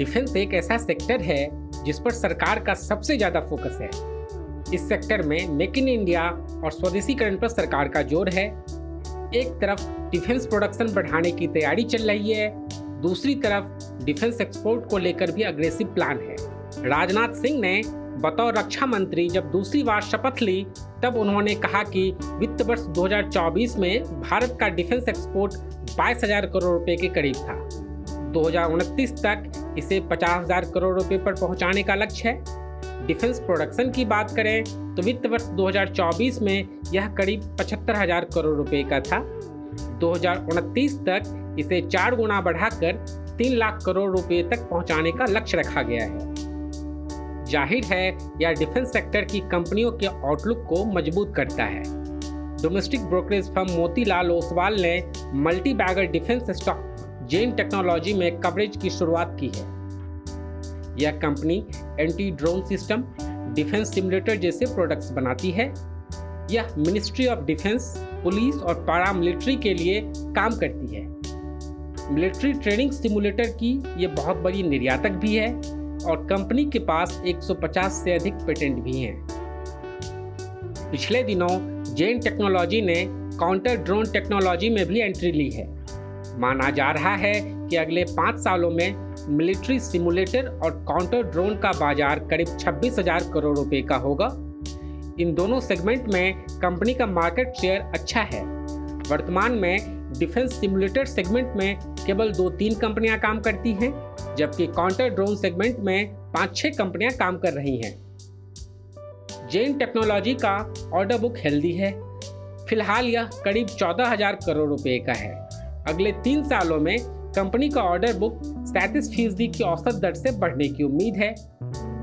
Defence एक ऐसा sector है जिस पर सरकार का सबसे ज़्यादा फोकस है। इस सेक्टर में मेक इन इंडिया और स्वदेशीकरण पर सरकार का जोर है। एक तरफ डिफेंस प्रोडक्शन बढ़ाने की तैयारी चल रही है, दूसरी तरफ डिफेंस एक्सपोर्ट को लेकर भी अग्रेसिव प्लान है। राजनाथ सिंह ने बतौर रक्षा मंत्री जब दूसरी बार शपथ ली, तब उन्होंने कहा कि वित्त वर्ष 2024 में भारत का डिफेंस एक्सपोर्ट 22,000 करोड़ रुपए के करीब था। 2029 तक इसे 50,000 करोड़ रुपए पर पहुंचाने का लक्ष्य है। डिफेंस प्रोडक्शन की बात करें तो वित्त वर्ष 2024 में यह करीब 75,000 करोड़ रुपए का था। 2029 तक इसे 4 गुना बढ़ाकर 3 लाख करोड़ रुपए तक पहुंचाने का लक्ष्य रखा गया है। जाहिर है यह डिफेंस सेक्टर की कंपनियों के आउटलुक को मजबूत करता है। Domestic brokerage firm Motilal Oswal ने मल्टी बैगर डिफेंस स्टॉक जेन टेक्नोलॉजी में कवरेज की शुरुआत की है। यह company anti drone system, defence simulator जैसे प्रोडक्ट्स बनाती है। यह मिनिस्ट्री ऑफ डिफेंस, पुलिस और पैरामिलिट्री के लिए काम करती है। मिलिट्री ट्रेनिंग सिमुलेटर की ये बहुत बड़ी निर्यातक भी है और कंपनी के पास 150 से अधिक पेटेंट भी हैं। पिछले दिनों जेन टेक्नोलॉजी ने काउंटर ड्रोन टेक्नोलॉजी में भी एंट्री ली है। माना जा रहा है कि अगले 5 सालों में मिलिट्री सिमुलेटर और काउंटर ड्रोन का बाजार करीब 26,000 करोड़ रुपए का होगा। इन दोनों सेगमेंट में कंपनी का मार्केट शेयर अच्छा है। वर्तमान में डिफेंस सिमुलेटर सेगमेंट में केवल 2-3 कंपनियां काम करती हैं, जबकि काउंटर ड्रोन सेगमेंट में 5-6 कंपनियां काम कर रही हैं। जेन टेक्नोलॉजी का ऑर्डर बुक हेल्दी है। फिलहाल यह करीब 14,000 करोड़ रुपए का है। अगले 3 सालों में कंपनी का ऑर्डर बुक 37% की औसत दर से बढ़ने की उम्मीद है।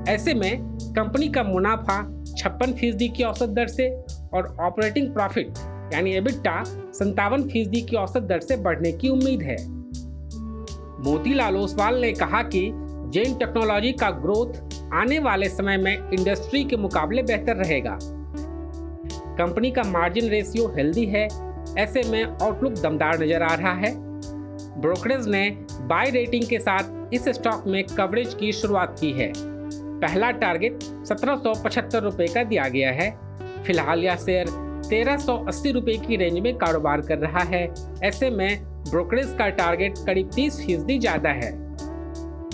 ऐसे में कंपनी का मुनाफा 56% की औसत दर से और ऑपरेटिंग प्रॉफिट यानी एबिटा 57% की औसत दर से बढ़ने की उम्मीद है। मोतीलाल ओसवाल ने कहा कि जेन टेक्नोलॉजी का ग्रोथ आने वाले समय में इंडस्ट्री के मुकाबले बेहतर रहेगा। कंपनी का मार्जिन रेशियो हेल्दी है। ऐसे में आउटलुक दमदार नजर आ रहा है। ब्रोकरेज ने बाय रेटिंग के साथ इस स्टॉक में कवरेज की शुरुआत की है। पहला टारगेट 1775 रुपए का दिया गया है। फिलहाल यह शेयर 1380 रुपए की रेंज में कारोबार कर रहा है। ऐसे में ब्रोकरेज का टारगेट करीब 30% ज़्यादा है।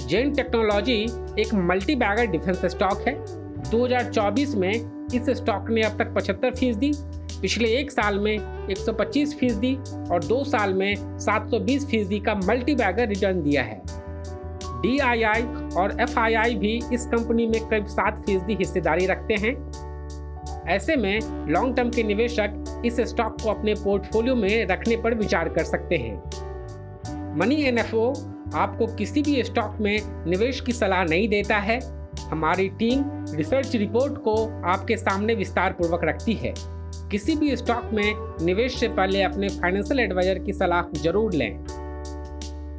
जेन टेक्नोलॉजी एक मल्टी बैगर डिफेंस स्टॉक है। 2024 में इस स्टॉक ने अब तक 75%, पिछले 1 साल में 125% और 2 साल में 720% का मल्टी बैगर रिटर्न दिया है। DII और FII भी इस कंपनी में करीब 7% हिस्सेदारी रखते हैं। ऐसे में लॉन्ग टर्म के निवेशक इस स्टॉक को अपने पोर्टफोलियो में रखने पर विचार कर सकते हैं। मनी NFO आपको किसी भी स्टॉक में निवेश की सलाह नहीं देता है। हमारी टीम रिसर्च रिपोर्ट को आपके सामने विस्तार पूर्वक रखती है। किसी भी स्टॉक में निवेश से पहले अपने फाइनेंशियल एडवाइजर की सलाह जरूर लें।